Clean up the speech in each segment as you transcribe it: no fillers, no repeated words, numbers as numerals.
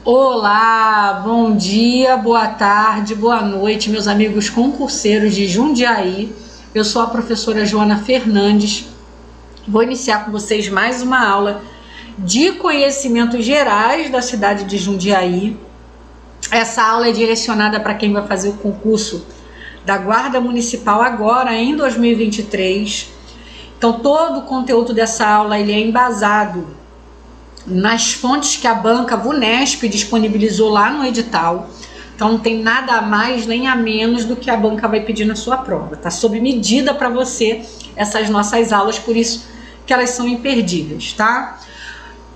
Olá, bom dia, boa tarde, boa noite, meus amigos concurseiros de Jundiaí. Eu sou a professora Joana Fernandes. Vou iniciar com vocês mais uma aula de conhecimentos gerais da cidade de Jundiaí. Essa aula é direcionada para quem vai fazer o concurso da Guarda Municipal agora em 2023. Então, todo o conteúdo dessa aula ele é embasado nas fontes que a banca VUNESP disponibilizou lá no edital. Então não tem nada a mais nem a menos do que a banca vai pedir na sua prova. Tá sob medida para você essas nossas aulas, por isso que elas são imperdíveis, tá?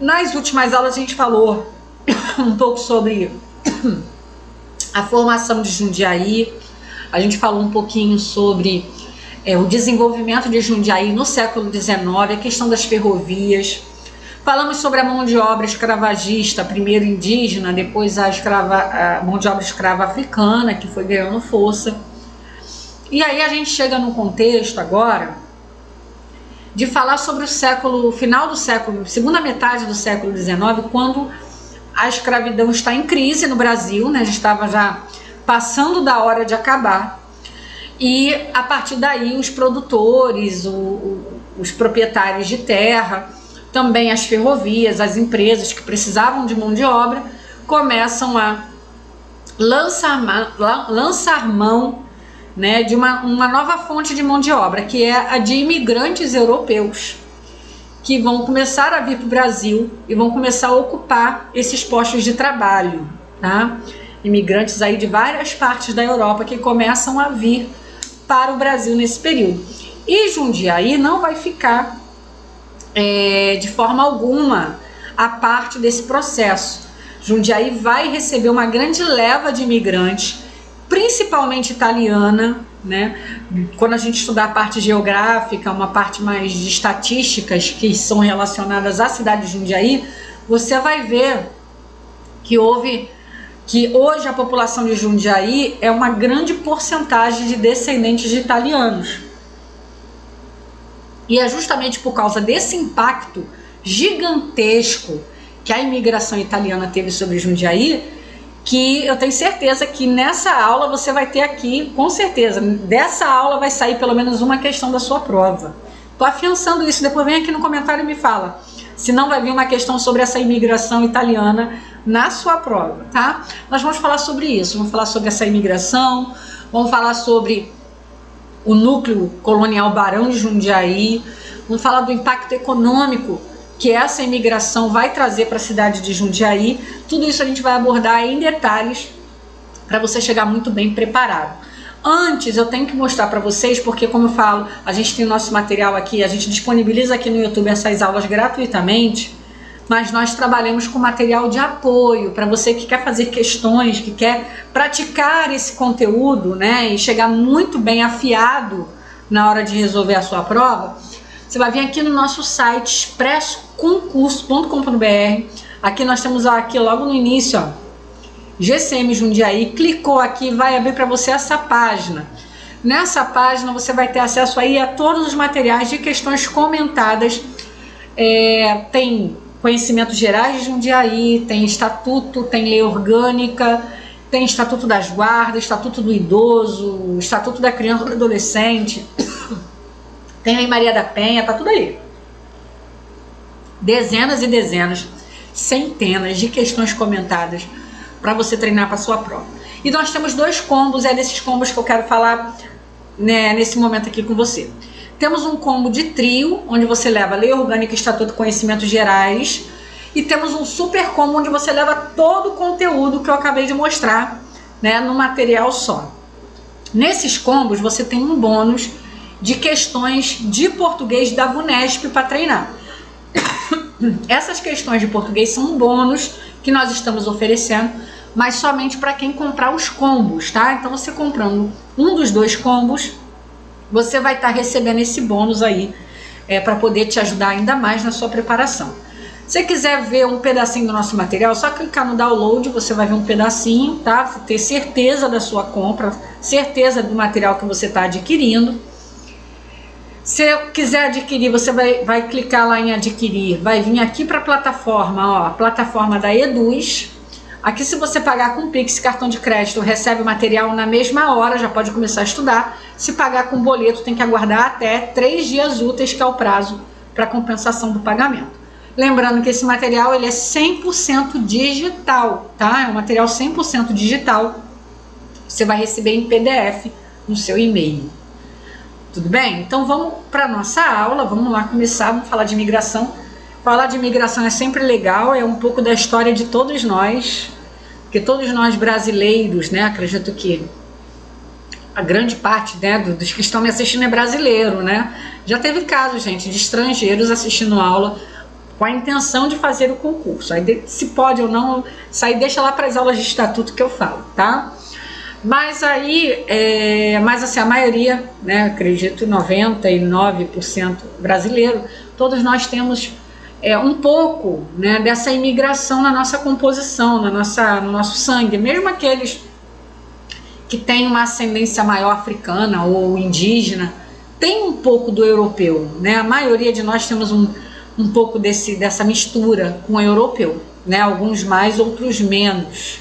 Nas últimas aulas a gente falou um pouco sobre a formação de Jundiaí, a gente falou um pouquinho sobre o desenvolvimento de Jundiaí no século XIX, a questão das ferrovias. Falamos sobre a mão de obra escravagista, primeiro indígena, depois a mão de obra escrava africana, que foi ganhando força. E aí a gente chega no contexto agora de falar sobre o final do século, segunda metade do século XIX, quando a escravidão está em crise no Brasil, né? Já estava já passando da hora de acabar. E a partir daí os produtores, os proprietários de terra, também as ferrovias, as empresas que precisavam de mão de obra, começam a lançar mão, né, de uma nova fonte de mão de obra, que é a de imigrantes europeus, que vão começar a vir para o Brasil e vão começar a ocupar esses postos de trabalho, tá? Imigrantes aí de várias partes da Europa que começam a vir para o Brasil nesse período. E Jundiaí não vai ficar de forma alguma a parte desse processo. Jundiaí vai receber uma grande leva de imigrantes, principalmente italiana, né? Quando a gente estudar a parte geográfica, uma parte mais de estatísticas que são relacionadas à cidade de Jundiaí, você vai ver que hoje a população de Jundiaí é uma grande porcentagem de descendentes de italianos. E é justamente por causa desse impacto gigantesco que a imigração italiana teve sobre Jundiaí, que eu tenho certeza que nessa aula você vai ter aqui, com certeza, dessa aula vai sair pelo menos uma questão da sua prova. Tô afiançando isso, depois vem aqui no comentário e me fala se não vai vir uma questão sobre essa imigração italiana na sua prova, tá? Nós vamos falar sobre isso, vamos falar sobre essa imigração, vamos falar sobre o núcleo colonial Barão de Jundiaí, vamos falar do impacto econômico que essa imigração vai trazer para a cidade de Jundiaí. Tudo isso a gente vai abordar em detalhes para você chegar muito bem preparado. Antes eu tenho que mostrar para vocês, porque como eu falo, a gente tem o nosso material aqui, a gente disponibiliza aqui no YouTube essas aulas gratuitamente, mas nós trabalhamos com material de apoio para você que quer fazer questões, que quer praticar esse conteúdo, né, e chegar muito bem afiado na hora de resolver a sua prova. Você vai vir aqui no nosso site expressoconcurso.com.br. Aqui nós temos aqui logo no início, ó, GCM Jundiaí. Clicou aqui, vai abrir para você essa página. Nessa página você vai ter acesso aí a todos os materiais de questões comentadas. Tem conhecimentos gerais de Jundiaí, tem estatuto, tem lei orgânica, tem estatuto das guardas, estatuto do idoso, estatuto da criança e do adolescente, tem lei Maria da Penha, tá tudo aí. Dezenas e dezenas, centenas de questões comentadas para você treinar para sua prova. E nós temos dois combos, é desses combos que eu quero falar, né, nesse momento aqui com você. Temos um combo de trio, onde você leva lei orgânica, estatuto, conhecimentos gerais. E temos um super combo, onde você leva todo o conteúdo que eu acabei de mostrar, né, no material só. Nesses combos, você tem um bônus de questões de português da VUNESP para treinar. Essas questões de português são um bônus que nós estamos oferecendo, mas somente para quem comprar os combos, tá? Então, você comprando um dos dois combos, você vai estar recebendo esse bônus aí para poder te ajudar ainda mais na sua preparação. Se você quiser ver um pedacinho do nosso material, só clicar no download, você vai ver um pedacinho, tá? Ter certeza da sua compra, certeza do material que você está adquirindo. Se quiser adquirir, você vai clicar lá em adquirir, vai vir aqui para a plataforma, ó, a plataforma da Eduz. Aqui, se você pagar com Pix, cartão de crédito, recebe o material na mesma hora, já pode começar a estudar. Se pagar com boleto, tem que aguardar até 3 dias úteis, que é o prazo para compensação do pagamento. Lembrando que esse material ele é 100% digital, tá? É um material 100% digital. Você vai receber em PDF no seu e-mail. Tudo bem? Então vamos para nossa aula, vamos lá começar, vamos falar de imigração. Falar de imigração é sempre legal, é um pouco da história de todos nós, porque todos nós brasileiros, né, acredito que a grande parte, né, dos que estão me assistindo é brasileiro, né? Já teve casos, gente, de estrangeiros assistindo aula com a intenção de fazer o concurso. Aí se pode ou não, isso aí deixa lá para as aulas de estatuto que eu falo, tá? Mas aí, mas assim, a maioria, né, acredito 99% brasileiro, todos nós temos um pouco, né, dessa imigração na nossa composição, no nosso sangue, mesmo aqueles que têm uma ascendência maior africana ou indígena, tem um pouco do europeu, né? A maioria de nós temos um pouco dessa mistura com o europeu, né? Alguns mais, outros menos.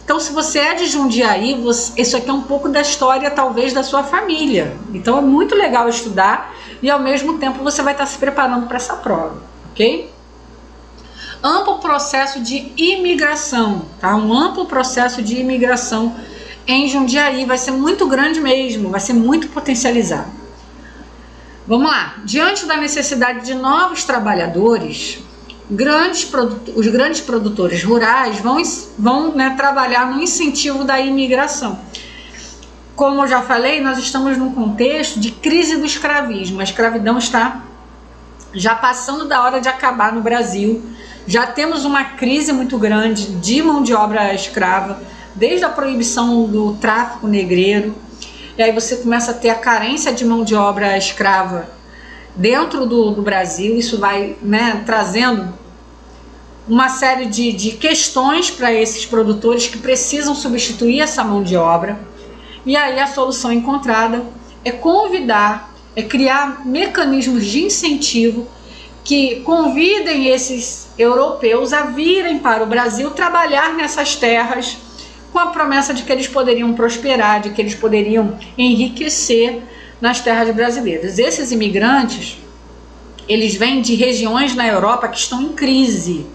Então, se você é de Jundiaí, isso aqui é um pouco da história, talvez, da sua família. Então, é muito legal estudar e, ao mesmo tempo, você vai estar se preparando para essa prova, ok? Amplo processo de imigração, tá? Um amplo processo de imigração em Jundiaí. Vai ser muito grande mesmo, vai ser muito potencializado. Vamos lá. Diante da necessidade de novos trabalhadores, os grandes produtores rurais vão né, trabalhar no incentivo da imigração. Como eu já falei, nós estamos num contexto de crise do escravismo. A escravidão está já passando da hora de acabar no Brasil. Já temos uma crise muito grande de mão de obra escrava, desde a proibição do tráfico negreiro. E aí você começa a ter a carência de mão de obra escrava dentro do Brasil. Isso vai, né, trazendo uma série de questões para esses produtores que precisam substituir essa mão de obra. E aí a solução encontrada é criar mecanismos de incentivo que convidem esses europeus a virem para o Brasil trabalhar nessas terras, com a promessa de que eles poderiam prosperar, de que eles poderiam enriquecer nas terras brasileiras. Esses imigrantes, eles vêm de regiões na Europa que estão em crise,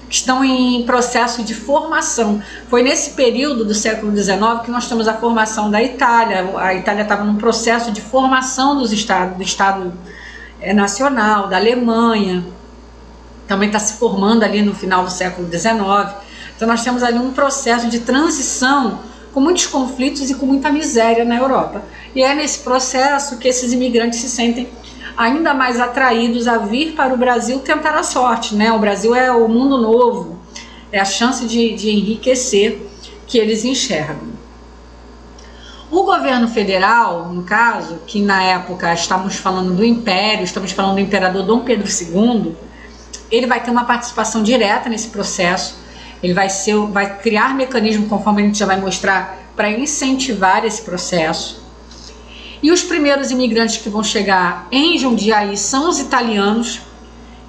que estão em processo de formação. Foi nesse período do século XIX que nós temos a formação da Itália. A Itália estava num processo de formação do Estado Nacional, da Alemanha, também está se formando ali no final do século XIX. Então nós temos ali um processo de transição com muitos conflitos e com muita miséria na Europa. E é nesse processo que esses imigrantes se sentem ainda mais atraídos a vir para o Brasil tentar a sorte, né? O Brasil é o mundo novo, é a chance de enriquecer que eles enxergam. O governo federal, no caso, que na época estamos falando do Império, estamos falando do imperador Dom Pedro II, ele vai ter uma participação direta nesse processo. Ele vai criar mecanismo, conforme a gente já vai mostrar, para incentivar esse processo. E os primeiros imigrantes que vão chegar em Jundiaí são os italianos,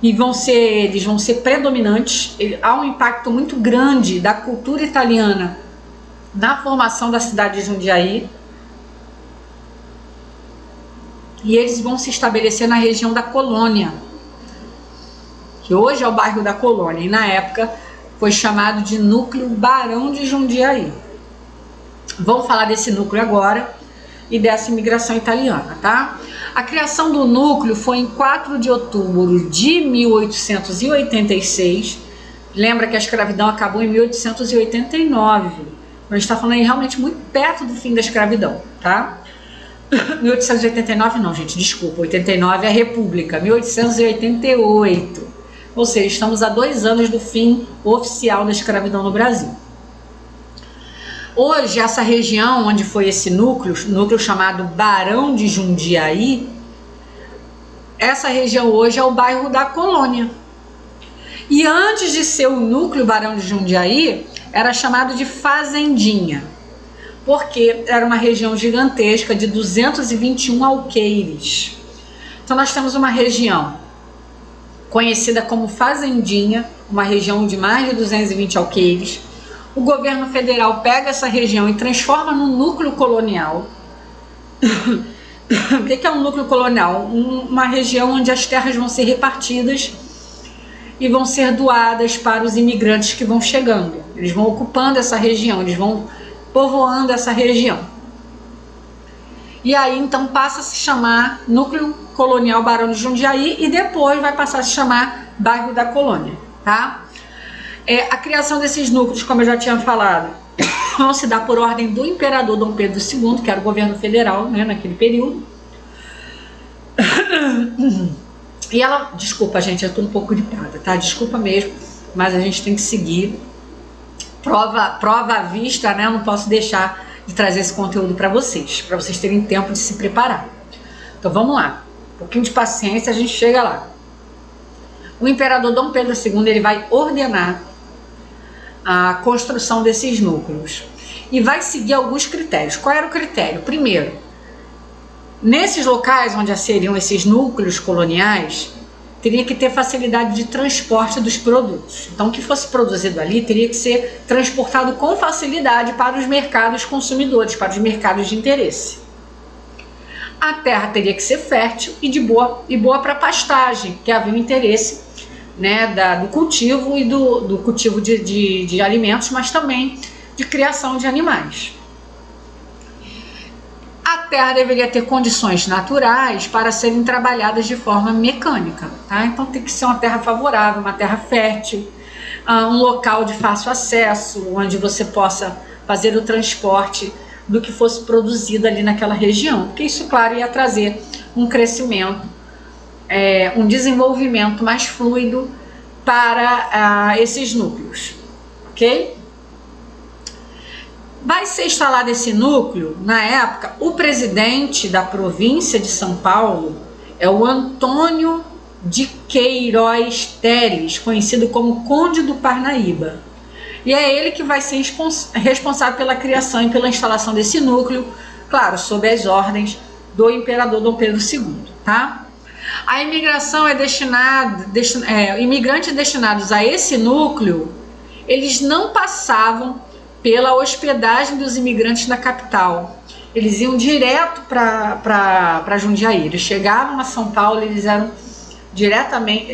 e eles vão ser predominantes. Há um impacto muito grande da cultura italiana na formação da cidade de Jundiaí. E eles vão se estabelecer na região da Colônia, que hoje é o bairro da Colônia, e na época foi chamado de Núcleo Barão de Jundiaí. Vamos falar desse núcleo agora e dessa imigração italiana, tá? A criação do núcleo foi em 4 de outubro de 1886. Lembra que a escravidão acabou em 1889. A gente está falando aí realmente muito perto do fim da escravidão, tá? 1889 não, gente, desculpa, 89 é a República, 1888. Ou seja, estamos a 2 anos do fim oficial da escravidão no Brasil. Hoje, essa região onde foi esse núcleo chamado Barão de Jundiaí, essa região hoje é o bairro da Colônia. E antes de ser o núcleo Barão de Jundiaí, era chamado de Fazendinha, porque era uma região gigantesca de 221 alqueires. Então nós temos uma região conhecida como Fazendinha, uma região de mais de 220 alqueires, O governo federal pega essa região e transforma num núcleo colonial. O que é um núcleo colonial? Uma região onde as terras vão ser repartidas e vão ser doadas para os imigrantes que vão chegando. Eles vão ocupando essa região, eles vão povoando essa região. E aí então passa a se chamar Núcleo Colonial Barão de Jundiaí e depois vai passar a se chamar Bairro da Colônia, tá? A criação desses núcleos, como eu já tinha falado, vão se dar por ordem do imperador Dom Pedro II, que era o governo federal, né, naquele período. E ela, desculpa gente, eu tô um pouco gripada, tá? Desculpa mesmo, mas a gente tem que seguir. Prova à vista, né? Eu não posso deixar de trazer esse conteúdo para vocês terem tempo de se preparar. Então vamos lá, um pouquinho de paciência, a gente chega lá. O imperador Dom Pedro II, ele vai ordenar a construção desses núcleos e vai seguir alguns critérios. Qual era o critério? Primeiro, nesses locais onde seriam esses núcleos coloniais, teria que ter facilidade de transporte dos produtos. Então, o que fosse produzido ali teria que ser transportado com facilidade para os mercados consumidores, para os mercados de interesse. A terra teria que ser fértil e boa para pastagem, que havia um interesse, né, do cultivo e do cultivo de alimentos, mas também de criação de animais. A terra deveria ter condições naturais para serem trabalhadas de forma mecânica, tá? Então tem que ser uma terra favorável, uma terra fértil, um local de fácil acesso, onde você possa fazer o transporte do que fosse produzido ali naquela região, porque isso, claro, ia trazer um crescimento, um desenvolvimento mais fluido para esses núcleos, ok? Vai ser instalado esse núcleo, na época, o presidente da província de São Paulo é o Antônio de Queiroz Teles, conhecido como Conde do Parnaíba. E é ele que vai ser responsável pela criação e pela instalação desse núcleo, claro, sob as ordens do imperador Dom Pedro II, tá? A imigração imigrantes destinados a esse núcleo, eles não passavam pela hospedagem dos imigrantes da capital. Eles iam direto para Jundiaí. Eles chegavam a São Paulo, eles eram diretamente,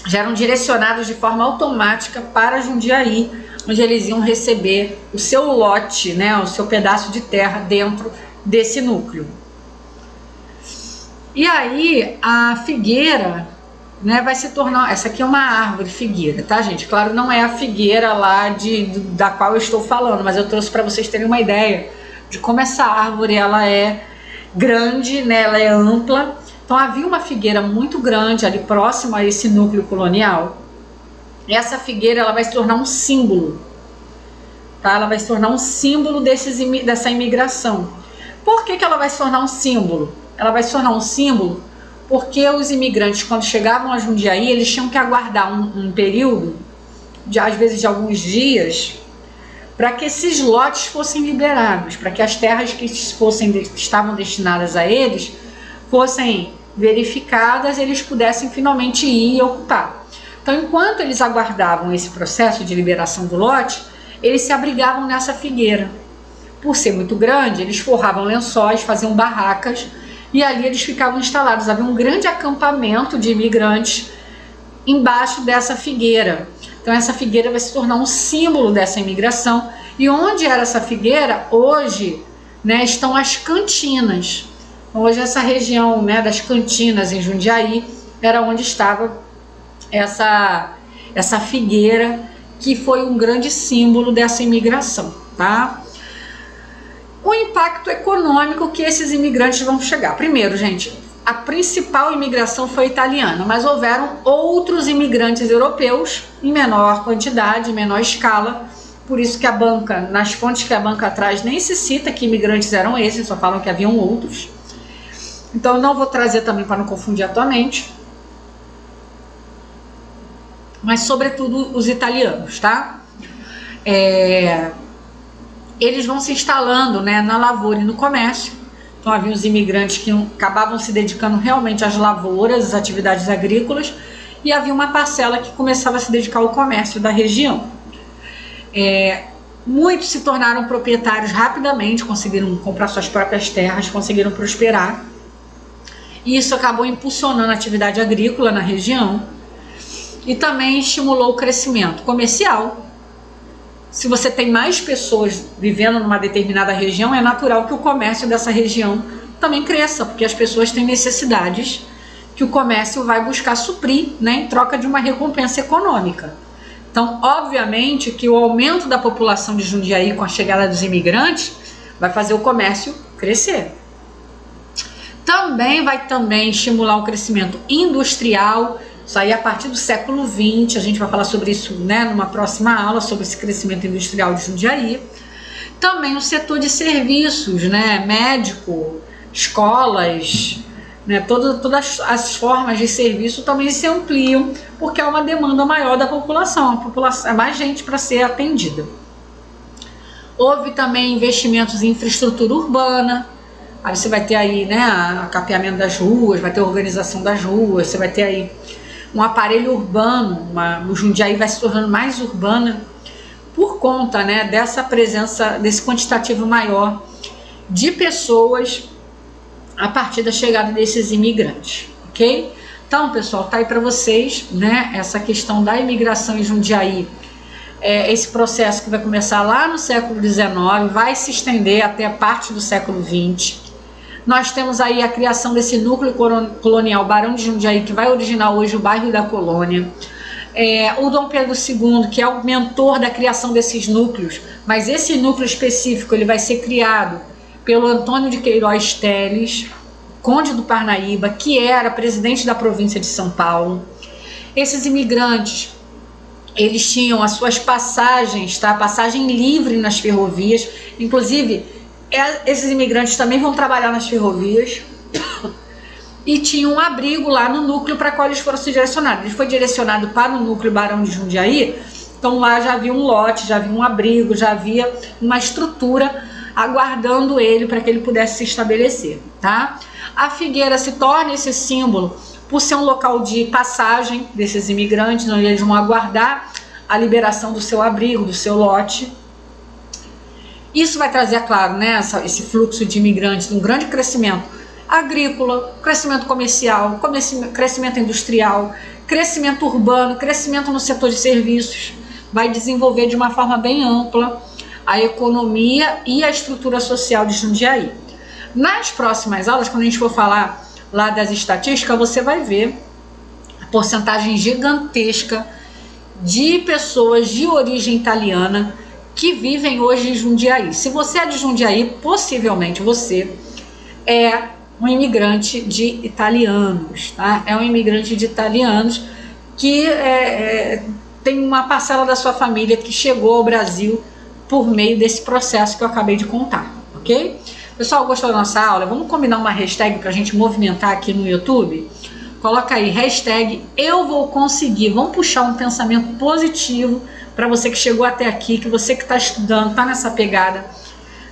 já eram direcionados de forma automática para Jundiaí, onde eles iam receber o seu lote, né, o seu pedaço de terra dentro desse núcleo. E aí a figueira, né, vai se tornar, essa aqui é uma árvore figueira, tá gente? Claro, não é a figueira lá da qual eu estou falando, mas eu trouxe para vocês terem uma ideia de como essa árvore ela é grande, né, ela é ampla. Então havia uma figueira muito grande ali próximo a esse núcleo colonial. E essa figueira ela vai se tornar um símbolo, tá? Ela vai se tornar um símbolo dessa imigração. Por que ela vai se tornar um símbolo? Ela vai se tornar um símbolo porque os imigrantes, quando chegavam a Jundiaí, eles tinham que aguardar um período, às vezes de alguns dias, para que esses lotes fossem liberados, para que as terras que estavam destinadas a eles fossem verificadas e eles pudessem finalmente ir e ocupar. Então, enquanto eles aguardavam esse processo de liberação do lote, eles se abrigavam nessa figueira. Por ser muito grande, eles forravam lençóis, faziam barracas, e ali eles ficavam instalados. Havia um grande acampamento de imigrantes embaixo dessa figueira. Então essa figueira vai se tornar um símbolo dessa imigração. E onde era essa figueira, hoje, né, estão as cantinas. Hoje essa região, né, das cantinas em Jundiaí era onde estava essa figueira, que foi um grande símbolo dessa imigração, tá? O impacto econômico que esses imigrantes vão chegar. Primeiro, gente, a principal imigração foi italiana, mas houveram outros imigrantes europeus em menor quantidade, em menor escala. Por isso que a banca, nas fontes que a banca traz, nem se cita que imigrantes eram esses, só falam que haviam outros. Então eu não vou trazer também para não confundir a tua mente. Mas sobretudo os italianos, tá? Eles vão se instalando, né, na lavoura e no comércio. Então havia os imigrantes que acabavam se dedicando realmente às lavouras, às atividades agrícolas, e havia uma parcela que começava a se dedicar ao comércio da região. Muitos se tornaram proprietários rapidamente, conseguiram comprar suas próprias terras, conseguiram prosperar. E isso acabou impulsionando a atividade agrícola na região e também estimulou o crescimento comercial. Se você tem mais pessoas vivendo numa determinada região, é natural que o comércio dessa região também cresça, porque as pessoas têm necessidades que o comércio vai buscar suprir, né, em troca de uma recompensa econômica. Então, obviamente que o aumento da população de Jundiaí com a chegada dos imigrantes vai fazer o comércio crescer. Também vai estimular o crescimento industrial. Isso aí a partir do século XX, a gente vai falar sobre isso, né, numa próxima aula, sobre esse crescimento industrial de Jundiaí. Também o setor de serviços, né, médico, escolas, né, todas as formas de serviço também se ampliam, porque há uma demanda maior da população, é mais gente para ser atendida. Houve também investimentos em infraestrutura urbana. Aí você vai ter aí, né, capeamento das ruas, vai ter organização das ruas, você vai ter aí um aparelho urbano, o Jundiaí vai se tornando mais urbana por conta, né, dessa presença, desse quantitativo maior de pessoas a partir da chegada desses imigrantes, ok? Então, pessoal, tá aí para vocês, né, essa questão da imigração em Jundiaí, esse processo que vai começar lá no século XIX, vai se estender até a parte do século XX. Nós temos aí a criação desse núcleo colonial Barão de Jundiaí, que vai originar hoje o bairro da Colônia. O Dom Pedro II, que é o mentor da criação desses núcleos, mas esse núcleo específico ele vai ser criado pelo Antônio de Queiroz Teles, conde do Parnaíba, que era presidente da província de São Paulo. Esses imigrantes, eles tinham as suas passagens, tá? Passagem livre nas ferrovias, inclusive esses imigrantes também vão trabalhar nas ferrovias e tinham um abrigo lá no núcleo para qual eles foram se direcionados. Ele foi direcionado para o núcleo Barão de Jundiaí, então lá já havia um lote, já havia um abrigo, já havia uma estrutura aguardando ele para que ele pudesse se estabelecer, tá? A Figueira se torna esse símbolo por ser um local de passagem desses imigrantes, onde eles vão aguardar a liberação do seu abrigo, do seu lote. Isso vai trazer, claro, né, esse fluxo de imigrantes, um grande crescimento agrícola, crescimento comercial, crescimento industrial, crescimento urbano, crescimento no setor de serviços. Vai desenvolver de uma forma bem ampla a economia e a estrutura social de Jundiaí. Nas próximas aulas, quando a gente for falar lá das estatísticas, você vai ver a porcentagem gigantesca de pessoas de origem italiana que vivem hoje em Jundiaí. Se você é de Jundiaí, possivelmente você é um imigrante de italianos, tá? É um imigrante de italianos que tem uma parcela da sua família que chegou ao Brasil por meio desse processo que eu acabei de contar, ok? Pessoal, gostou da nossa aula? Vamos combinar uma hashtag para a gente movimentar aqui no YouTube? Coloca aí, hashtag eu vou conseguir. Vamos puxar um pensamento positivo para você que chegou até aqui, que você que está estudando, está nessa pegada.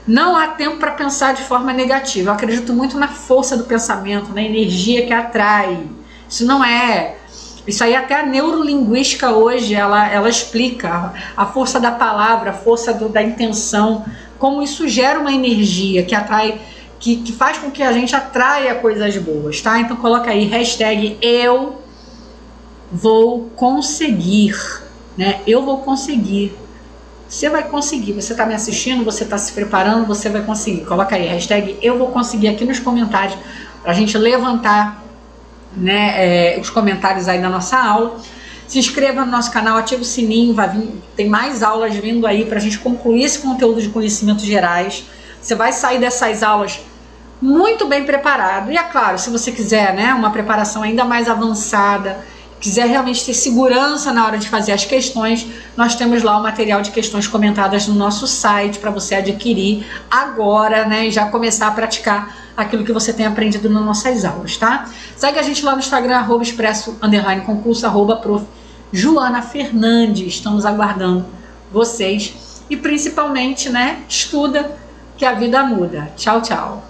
Não há tempo para pensar de forma negativa. Eu acredito muito na força do pensamento, na energia que atrai. Isso não é... Isso aí até a neurolinguística hoje, ela explica a força da palavra, a força da intenção, como isso gera uma energia que atrai, que faz com que a gente atraia coisas boas, tá? Então coloca aí, hashtag eu vou conseguir, né? Eu vou conseguir. Você vai conseguir, você está me assistindo, você está se preparando, você vai conseguir. Coloca aí, hashtag eu vou conseguir aqui nos comentários, para a gente levantar, né, os comentários aí da nossa aula. Se inscreva no nosso canal, ative o sininho, vai vir, tem mais aulas vindo aí para a gente concluir esse conteúdo de conhecimentos gerais. Você vai sair dessas aulas muito bem preparado. E é claro, se você quiser, né, uma preparação ainda mais avançada, quiser realmente ter segurança na hora de fazer as questões, nós temos lá o material de questões comentadas no nosso site para você adquirir agora, né, e já começar a praticar aquilo que você tem aprendido nas nossas aulas, tá? Segue a gente lá no Instagram, @expresso_concurso, @prof. Joana Fernandes. Estamos aguardando vocês. E principalmente, né, estuda que a vida muda. Tchau, tchau.